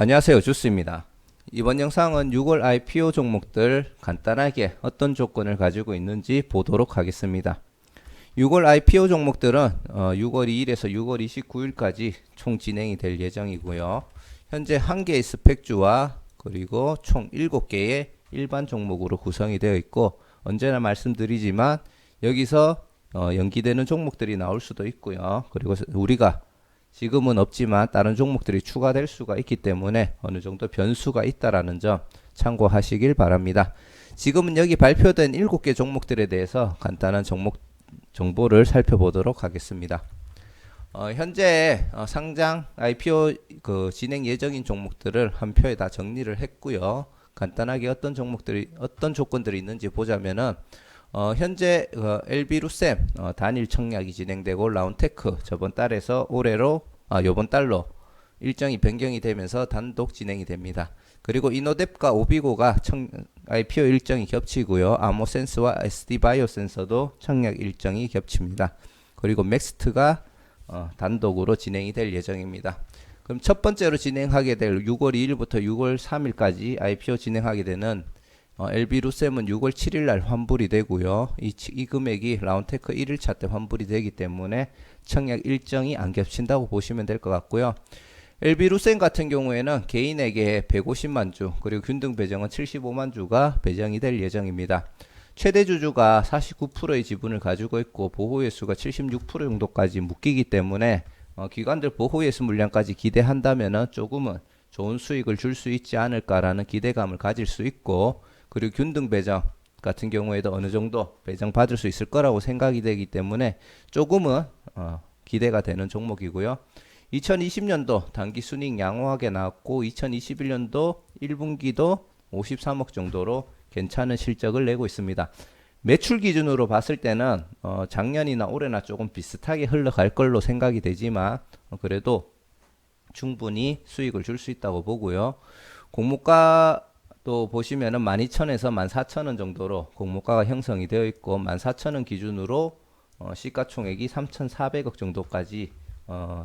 안녕하세요, 주스입니다. 이번 영상은 6월 IPO 종목들 간단하게 어떤 조건을 가지고 있는지 보도록 하겠습니다. 6월 IPO 종목들은 6월 2일에서 6월 29일까지 총 진행이 될 예정이고요. 현재 1개의 스펙주와 그리고 총 7개의 일반 종목으로 구성이 되어 있고, 언제나 말씀드리지만 여기서 연기되는 종목들이 나올 수도 있고요. 그리고 우리가 지금은 없지만 다른 종목들이 추가될 수가 있기 때문에 어느 정도 변수가 있다라는 점 참고하시길 바랍니다. 지금은 여기 발표된 7개 종목들에 대해서 간단한 종목 정보를 살펴보도록 하겠습니다. 현재 상장 IPO 진행 예정인 종목들을 한 표에 다 정리를 했고요. 간단하게 어떤 조건들이 있는지 보자면은 현재 LB루셈 단일 청약이 진행되고, 라운테크 저번 달에서 올해로 요번 달로 일정이 변경이 되면서 단독 진행이 됩니다. 그리고 이노뎁과 오비고가 IPO 일정이 겹치고요. 아모센스와 SD바이오센서도 청약 일정이 겹칩니다. 그리고 맥스트가 단독으로 진행이 될 예정입니다. 그럼 첫 번째로 진행하게 될 6월 2일부터 6월 3일까지 IPO 진행하게 되는 LB루셈은 6월 7일 날 환불이 되고요. 이 금액이 라운테크 1일차 때 환불이 되기 때문에 청약 일정이 안 겹친다고 보시면 될 것 같고요. LB루셈 같은 경우에는 개인에게 150만 주, 그리고 균등 배정은 75만 주가 배정이 될 예정입니다. 최대 주주가 49%의 지분을 가지고 있고 보호예수가 76% 정도까지 묶이기 때문에 기관들 보호예수 물량까지 기대한다면 조금은 좋은 수익을 줄 수 있지 않을까라는 기대감을 가질 수 있고, 그리고 균등 배정 같은 경우에도 어느 정도 배정 받을 수 있을 거라고 생각이 되기 때문에 조금은 기대가 되는 종목이고요. 2020년도 단기 순이익 양호하게 나왔고 2021년도 1분기도 53억 정도로 괜찮은 실적을 내고 있습니다. 매출 기준으로 봤을 때는 작년이나 올해나 조금 비슷하게 흘러갈 걸로 생각이 되지만 그래도 충분히 수익을 줄 수 있다고 보고요. 공모가도 보시면은 12,000에서 14,000원 정도로 공모가가 형성이 되어 있고, 14,000원 기준으로 시가총액이 3,400억 정도까지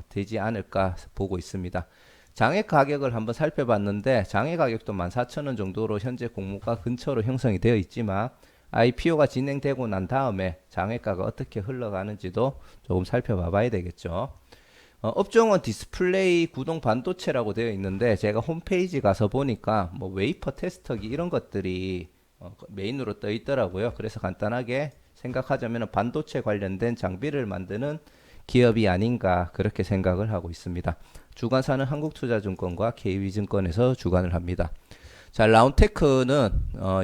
되지 않을까 보고 있습니다. 장외 가격을 한번 살펴봤는데 장외 가격도 14,000원 정도로 현재 공모가 근처로 형성이 되어 있지만 IPO가 진행되고 난 다음에 장외가가 어떻게 흘러가는지도 조금 살펴봐 봐야 되겠죠. 업종은 디스플레이 구동 반도체라고 되어 있는데, 제가 홈페이지 가서 보니까 뭐 웨이퍼 테스터기 이런 것들이 메인으로 떠 있더라고요. 그래서 간단하게 생각하자면 반도체 관련된 장비를 만드는 기업이 아닌가 그렇게 생각을 하고 있습니다. 주관사는 한국투자증권과 KB증권에서 주관을 합니다. 자, 라운테크는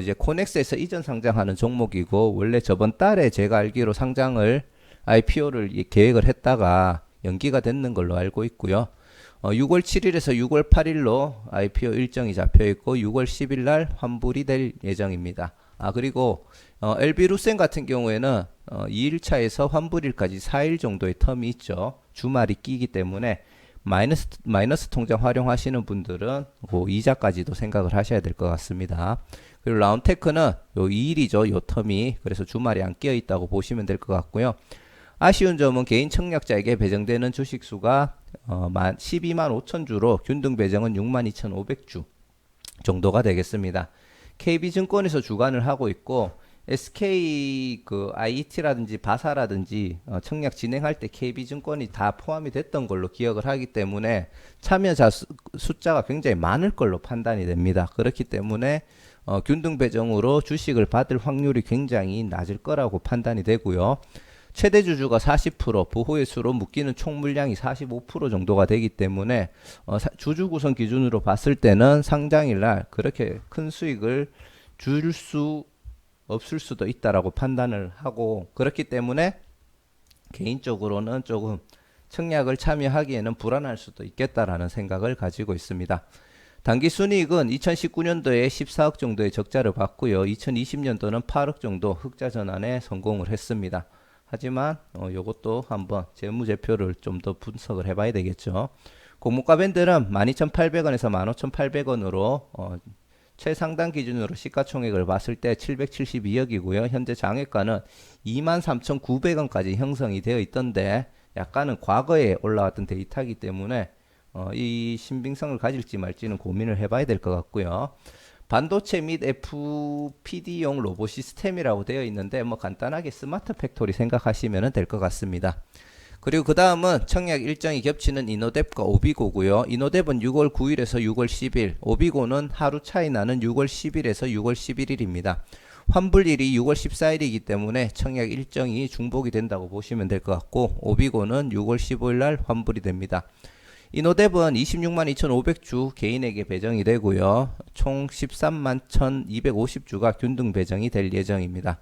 이제 코넥스에서 이전 상장하는 종목이고, 원래 저번 달에 제가 알기로 상장을 IPO를 계획을 했다가 연기가 됐는 걸로 알고 있고요. 6월 7일에서 6월 8일로 IPO 일정이 잡혀 있고 6월 10일 날 환불이 될 예정입니다. 그리고 LB루셈 같은 경우에는 2일차에서 환불일까지 4일 정도의 텀이 있죠. 주말이 끼기 때문에 마이너스 통장 활용하시는 분들은 그 이자까지도 생각을 하셔야 될 것 같습니다. 그리고 라운테크는 요 2일이죠. 요 텀이. 그래서 주말이 안 끼어 있다고 보시면 될 것 같고요. 아쉬운 점은 개인 청약자에게 배정되는 주식수가 12만 5천 주로 균등 배정은 6만 2,500주 정도가 되겠습니다. KB증권에서 주관을 하고 있고, SK IET라든지 바사라든지 청약 진행할 때 KB증권이 다 포함이 됐던 걸로 기억을 하기 때문에 참여자 숫자가 굉장히 많을 걸로 판단이 됩니다. 그렇기 때문에 균등 배정으로 주식을 받을 확률이 굉장히 낮을 거라고 판단이 되고요. 최대 주주가 40%, 보호의 수로 묶이는 총 물량이 45% 정도가 되기 때문에 주주 구성 기준으로 봤을 때는 상장일날 그렇게 큰 수익을 줄 수 없을 수도 있다라고 판단을 하고, 그렇기 때문에 개인적으로는 조금 청약을 참여하기에는 불안할 수도 있겠다라는 생각을 가지고 있습니다. 단기 순이익은 2019년도에 14억 정도의 적자를 봤고요. 2020년도는 8억 정도 흑자 전환에 성공을 했습니다. 하지만 요것도 한번 재무제표를 좀 더 분석을 해봐야 되겠죠. 공모가 밴드는 12,800원에서 15,800원으로 최상단 기준으로 시가총액을 봤을 때 772억이고요. 현재 장외가는 23,900원까지 형성이 되어 있던데, 약간은 과거에 올라왔던 데이터이기 때문에 이 신빙성을 가질지 말지는 고민을 해봐야 될 것 같고요. 반도체 및 FPD용 로봇 시스템이라고 되어 있는데 뭐 간단하게 스마트 팩토리 생각하시면 될 것 같습니다. 그리고 그 다음은 청약 일정이 겹치는 이노뎁과 오비고고요. 이노뎁은 6월 9일에서 6월 10일, 오비고는 하루 차이 나는 6월 10일에서 6월 11일입니다. 환불일이 6월 14일이기 때문에 청약 일정이 중복이 된다고 보시면 될 것 같고, 오비고는 6월 15일 날 환불이 됩니다. 이노뎁은 26만 2,500주 개인에게 배정이 되고요. 총 13만 1,250주가 균등 배정이 될 예정입니다.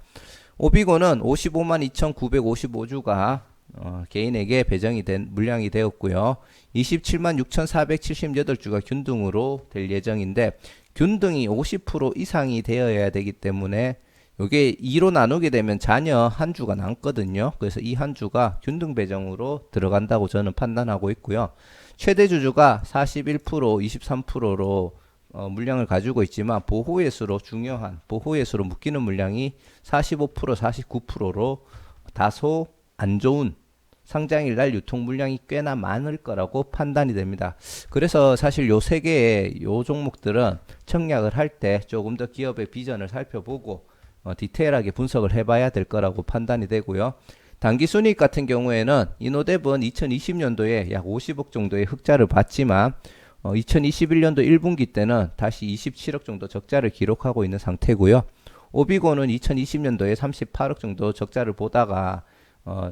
오비고는 55만 2,955주가 개인에게 배정이 된 물량이 되었고요. 27만 6,478주가 균등으로 될 예정인데 균등이 50% 이상이 되어야 되기 때문에 이게 2로 나누게 되면 잔여 한 주가 남거든요. 그래서 이 한 주가 균등 배정으로 들어간다고 저는 판단하고 있고요. 최대 주주가 41%, 23%로 물량을 가지고 있지만 보호예수로 중요한 보호예수로 묶이는 물량이 45%, 49%로 다소 안 좋은 상장일 날 유통 물량이 꽤나 많을 거라고 판단이 됩니다. 그래서 사실 요 세 개의 요 종목들은 청약을 할 때 조금 더 기업의 비전을 살펴보고 디테일하게 분석을 해봐야 될 거라고 판단이 되고요. 당기순이익 같은 경우에는 이노뎁은 2020년도에 약 50억 정도의 흑자를 봤지만 2021년도 1분기 때는 다시 27억 정도 적자를 기록하고 있는 상태고요. 오비고는 2020년도에 38억 정도 적자를 보다가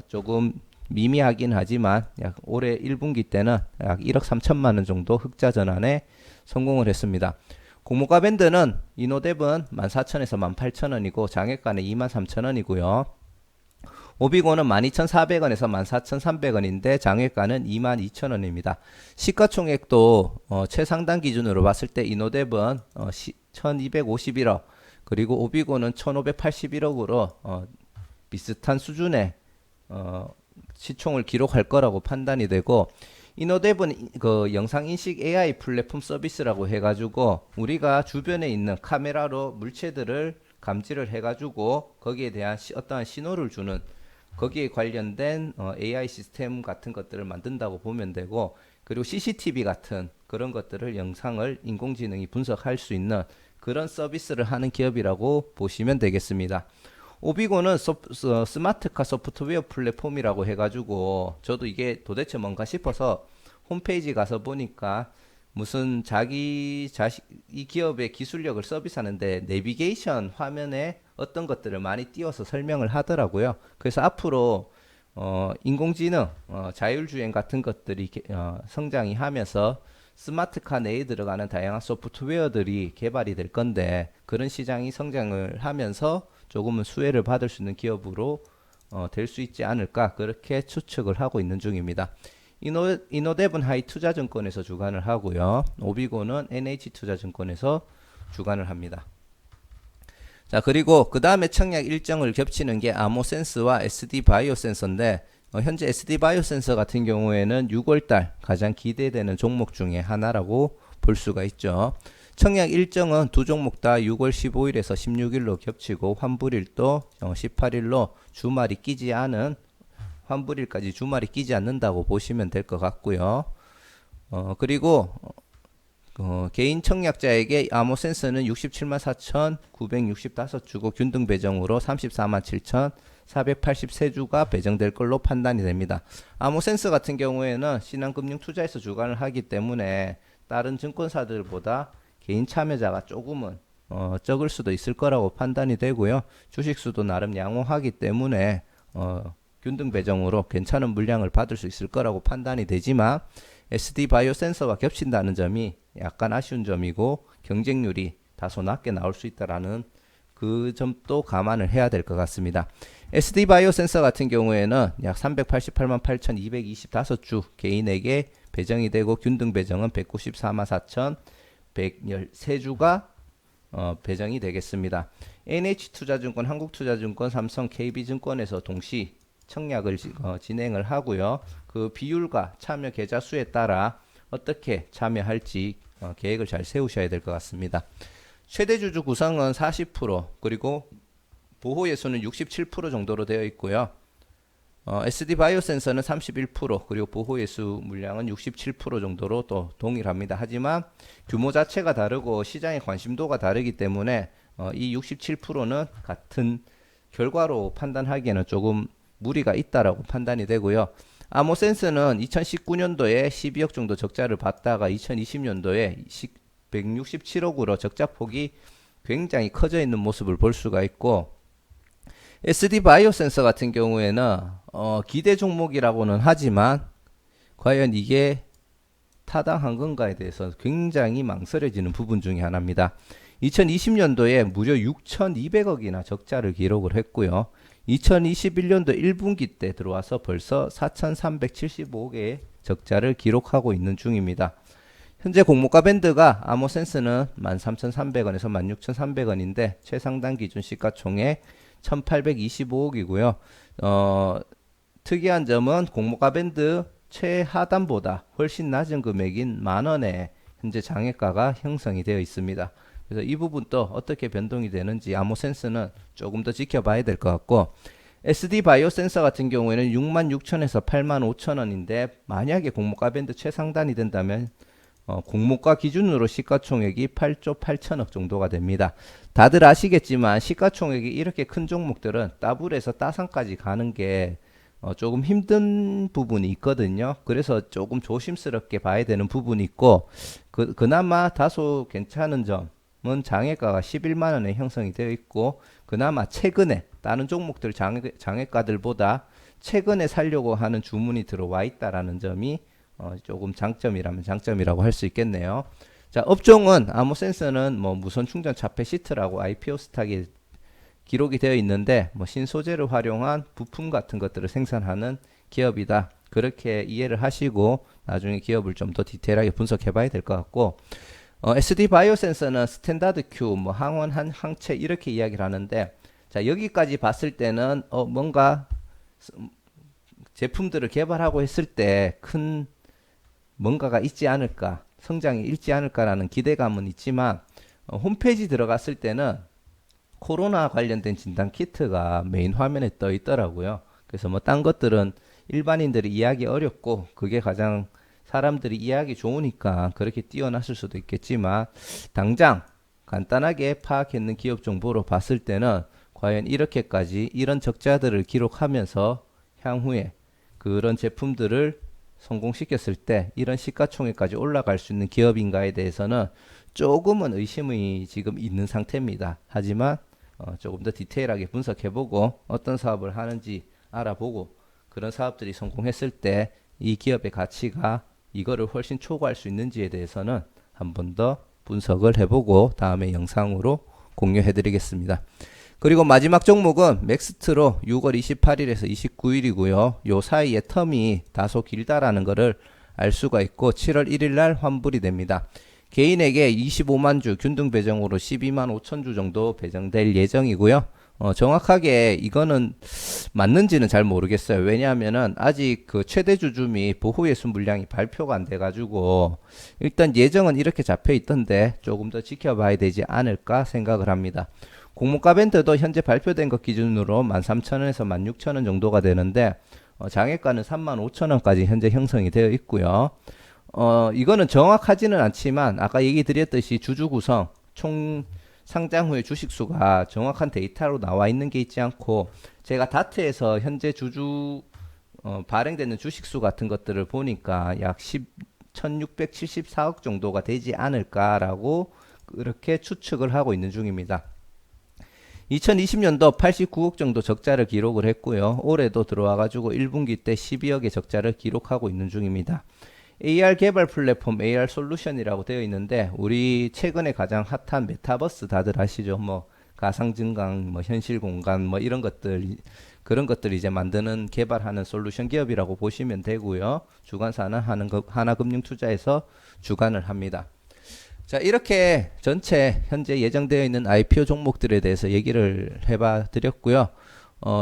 조금 미미하긴 하지만 약 올해 1분기 때는 약 1억 3천만 원 정도 흑자 전환에 성공을 했습니다. 공모가 밴드는 이노뎁은 14,000원에서 18,000원이고 장외가는 23,000원이고요. 오비고는 12,400원에서 14,300원인데 장외가는 22,000원입니다. 시가총액도 최상단 기준으로 봤을 때 이노뎁은 1,251억 그리고 오비고는 1,581억으로 비슷한 수준의 시총을 기록할 거라고 판단이 되고 이노뎁은 그 영상인식 AI 플랫폼 서비스라고 해가지고 우리가 주변에 있는 카메라로 물체들을 감지를 해가지고 거기에 대한 어떠한 신호를 주는 거기에 관련된 AI 시스템 같은 것들을 만든다고 보면 되고 그리고 CCTV 같은 그런 것들을 영상을 인공지능이 분석할 수 있는 그런 서비스를 하는 기업이라고 보시면 되겠습니다. 오비고는 스마트카 소프트웨어 플랫폼이라고 해가지고 저도 이게 도대체 뭔가 싶어서 홈페이지 가서 보니까 무슨 자기 자식 이 기업의 기술력을 서비스하는데 내비게이션 화면에 어떤 것들을 많이 띄워서 설명을 하더라고요. 그래서 앞으로 인공지능, 자율주행 같은 것들이 성장이 하면서 스마트카 내에 들어가는 다양한 소프트웨어들이 개발이 될 건데 그런 시장이 성장을 하면서 조금은 수혜를 받을 수 있는 기업으로 될 수 있지 않을까 그렇게 추측을 하고 있는 중입니다. 이노뎁은 하이투자증권에서 주관을 하고요. 오비고는 NH투자증권에서 주관을 합니다. 자, 그리고 그 다음에 청약 일정을 겹치는 게 아모센스와 SD바이오센서인데 현재 SD바이오센서 같은 경우에는 6월달 가장 기대되는 종목 중에 하나라고 볼 수가 있죠. 청약 일정은 두 종목 다 6월 15일에서 16일로 겹치고 환불일도 18일로 주말이 끼지 않은 환불일까지 주말이 끼지 않는다고 보시면 될 것 같고요. 그리고 개인 청약자에게 아모센서는 67만 4,965주고 균등 배정으로 34만 7,483주가 배정될 걸로 판단이 됩니다. 아모센서 같은 경우에는 신한금융투자에서 주관을 하기 때문에 다른 증권사들보다 개인 참여자가 조금은 적을 수도 있을 거라고 판단이 되고요. 주식수도 나름 양호하기 때문에 균등 배정으로 괜찮은 물량을 받을 수 있을 거라고 판단이 되지만 SD바이오센서와 겹친다는 점이 약간 아쉬운 점이고 경쟁률이 다소 낮게 나올 수 있다라는 그 점도 감안을 해야 될 것 같습니다. SD바이오센서 같은 경우에는 약 388만 8,225주 개인에게 배정이 되고 균등 배정은 194만 4,113주가 배정이 되겠습니다. NH투자증권, 한국투자증권, 삼성, KB증권에서 동시 청약을 진행을 하고요. 그 비율과 참여 계좌 수에 따라 어떻게 참여할지 계획을 잘 세우셔야 될 것 같습니다. 최대 주주 구성은 40% 그리고 보호 예수는 67% 정도로 되어 있고요. SD 바이오센서는 31% 그리고 보호예수 물량은 67% 정도로 또 동일합니다. 하지만 규모 자체가 다르고 시장의 관심도가 다르기 때문에 이 67%는 같은 결과로 판단하기에는 조금 무리가 있다라고 판단이 되고요. 아모센스는 2019년도에 12억 정도 적자를 봤다가 2020년도에 167억으로 적자폭이 굉장히 커져 있는 모습을 볼 수가 있고, SD 바이오센서 같은 경우에는 기대 종목이라고는 하지만 과연 이게 타당한 건가에 대해서 굉장히 망설여지는 부분 중에 하나입니다. 2020년도에 무려 6,200억이나 적자를 기록을 했고요. 2021년도 1분기 때 들어와서 벌써 4,375억의 적자를 기록하고 있는 중입니다. 현재 공모가 밴드가 아모센스는 13,300원에서 16,300원인데 최상단 기준 시가총액 1,825억이고요. 특이한 점은 공모가 밴드 최하단보다 훨씬 낮은 금액인 만원에 현재 장외가가 형성이 되어 있습니다. 그래서 이 부분도 어떻게 변동이 되는지 아모센스는 조금 더 지켜봐야 될 것 같고, SD 바이오 센서 같은 경우에는 66,000에서 85,000원인데 만약에 공모가 밴드 최상단이 된다면 공모가 기준으로 시가총액이 8조 8천억 정도가 됩니다. 다들 아시겠지만 시가총액이 이렇게 큰 종목들은 따블에서 따상까지 가는 게 조금 힘든 부분이 있거든요. 그래서 조금 조심스럽게 봐야 되는 부분이 있고, 그나마 다소 괜찮은 점은 장외가가 11만원에 형성이 되어 있고, 그나마 최근에 다른 종목들 장외가들보다 최근에 살려고 하는 주문이 들어와 있다라는 점이 조금 장점이라면 장점이라고 할 수 있겠네요. 자, 업종은 아모센서는 무선 충전 차폐 시트라고 IPO 스탁에 기록이 되어 있는데 신소재를 활용한 부품 같은 것들을 생산하는 기업이다. 그렇게 이해를 하시고 나중에 기업을 좀 더 디테일하게 분석해 봐야 될 것 같고, SD 바이오센서는 스탠다드 큐, 항원, 항체 이렇게 이야기를 하는데, 자, 여기까지 봤을 때는 뭔가 제품들을 개발하고 했을 때 큰 뭔가가 있지 않을까, 성장이 있지 않을까라는 기대감은 있지만 홈페이지 들어갔을 때는 코로나 관련된 진단 키트가 메인 화면에 떠 있더라고요. 그래서 딴 것들은 일반인들이 이해하기 어렵고 그게 가장 사람들이 이해하기 좋으니까 그렇게 띄워놨을 수도 있겠지만, 당장 간단하게 파악했는 기업 정보로 봤을 때는 과연 이렇게까지 이런 적자들을 기록하면서 향후에 그런 제품들을 성공시켰을 때 이런 시가총액까지 올라갈 수 있는 기업인가에 대해서는 조금은 의심이 지금 있는 상태입니다. 하지만 조금 더 디테일하게 분석해보고 어떤 사업을 하는지 알아보고 그런 사업들이 성공했을 때 이 기업의 가치가 이거를 훨씬 초과할 수 있는지에 대해서는 한 번 더 분석을 해보고 다음에 영상으로 공유해드리겠습니다. 그리고 마지막 종목은 맥스트로 6월 28일에서 29일이고요. 요 사이에 텀이 다소 길다라는 것을 알 수가 있고 7월 1일 날 환불이 됩니다. 개인에게 25만 주 균등 배정으로 12만 5천 주 정도 배정될 예정이고요. 정확하게 이거는 맞는지는 잘 모르겠어요. 왜냐하면은 아직 그 최대 주주 및 보호예수 물량이 발표가 안 돼가지고 일단 예정은 이렇게 잡혀 있던데 조금 더 지켜봐야 되지 않을까 생각을 합니다. 공모가 밴드도 현재 발표된 것 기준으로 13,000원에서 16,000원 정도가 되는데 장외가는 35,000원까지 현재 형성이 되어 있고요. 이거는 정확하지는 않지만 아까 얘기 드렸듯이 주주 구성, 총 상장 후의 주식수가 정확한 데이터로 나와 있는 게 있지 않고, 제가 다트에서 현재 주주 발행되는 주식수 같은 것들을 보니까 약 1,674억 정도가 되지 않을까라고 그렇게 추측을 하고 있는 중입니다. 2020년도 89억 정도 적자를 기록을 했고요. 올해도 들어와가지고 1분기 때 12억의 적자를 기록하고 있는 중입니다. AR 개발 플랫폼 AR 솔루션이라고 되어 있는데, 우리 최근에 가장 핫한 메타버스 다들 아시죠? 가상증강, 현실 공간, 이런 것들, 그런 것들 이제 만드는 개발하는 솔루션 기업이라고 보시면 되고요. 주관사는 하나금융투자에서 주관을 합니다. 자, 이렇게 전체 현재 예정되어 있는 IPO 종목들에 대해서 얘기를 해봐 드렸고요.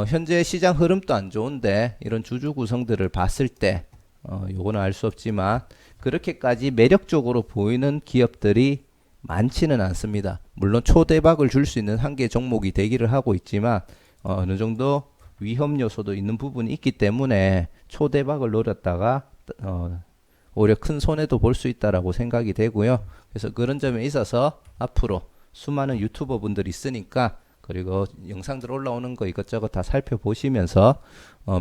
현재 시장 흐름도 안 좋은데 이런 주주 구성들을 봤을 때 요거는 알 수 없지만 그렇게까지 매력적으로 보이는 기업들이 많지는 않습니다. 물론 초대박을 줄 수 있는 한 개 종목이 되기를 하고 있지만 어느 정도 위험 요소도 있는 부분이 있기 때문에 초대박을 노렸다가 오히려 큰 손해도 볼 수 있다라고 생각이 되고요. 그래서 그런 점에 있어서 앞으로 수많은 유튜버 분들이 있으니까, 그리고 영상들 올라오는 거 이것저것 다 살펴보시면서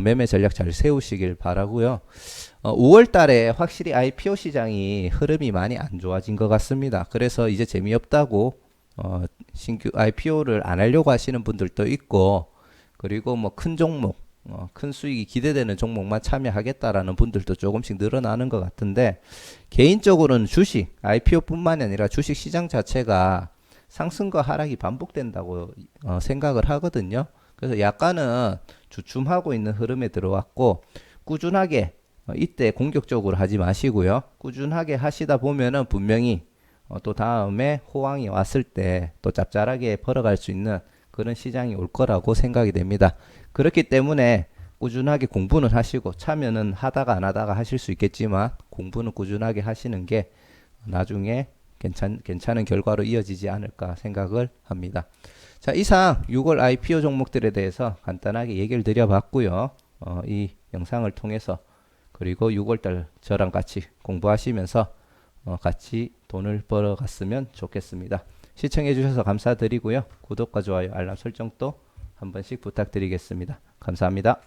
매매 전략 잘 세우시길 바라고요. 5월 달에 확실히 IPO 시장이 흐름이 많이 안 좋아진 것 같습니다. 그래서 이제 재미없다고 신규 IPO를 안 하려고 하시는 분들도 있고, 그리고 뭐 큰 종목, 큰 수익이 기대되는 종목만 참여하겠다라는 분들도 조금씩 늘어나는 것 같은데, 개인적으로는 주식, IPO뿐만이 아니라 주식 시장 자체가 상승과 하락이 반복된다고 생각을 하거든요. 그래서 약간은 주춤하고 있는 흐름에 들어왔고, 꾸준하게 이때 공격적으로 하지 마시고요. 꾸준하게 하시다 보면은 분명히 또 다음에 호황이 왔을 때 또 짭짤하게 벌어갈 수 있는 그런 시장이 올 거라고 생각이 됩니다. 그렇기 때문에 꾸준하게 공부는 하시고, 참여는 하다가 안 하다가 하실 수 있겠지만 공부는 꾸준하게 하시는 게 나중에 괜찮은 결과로 이어지지 않을까 생각을 합니다. 자, 이상 6월 IPO 종목들에 대해서 간단하게 얘기를 드려봤고요. 이 영상을 통해서, 그리고 6월달 저랑 같이 공부하시면서 같이 돈을 벌어갔으면 좋겠습니다. 시청해주셔서 감사드리고요. 구독과 좋아요, 알람 설정도 한 번씩 부탁드리겠습니다. 감사합니다.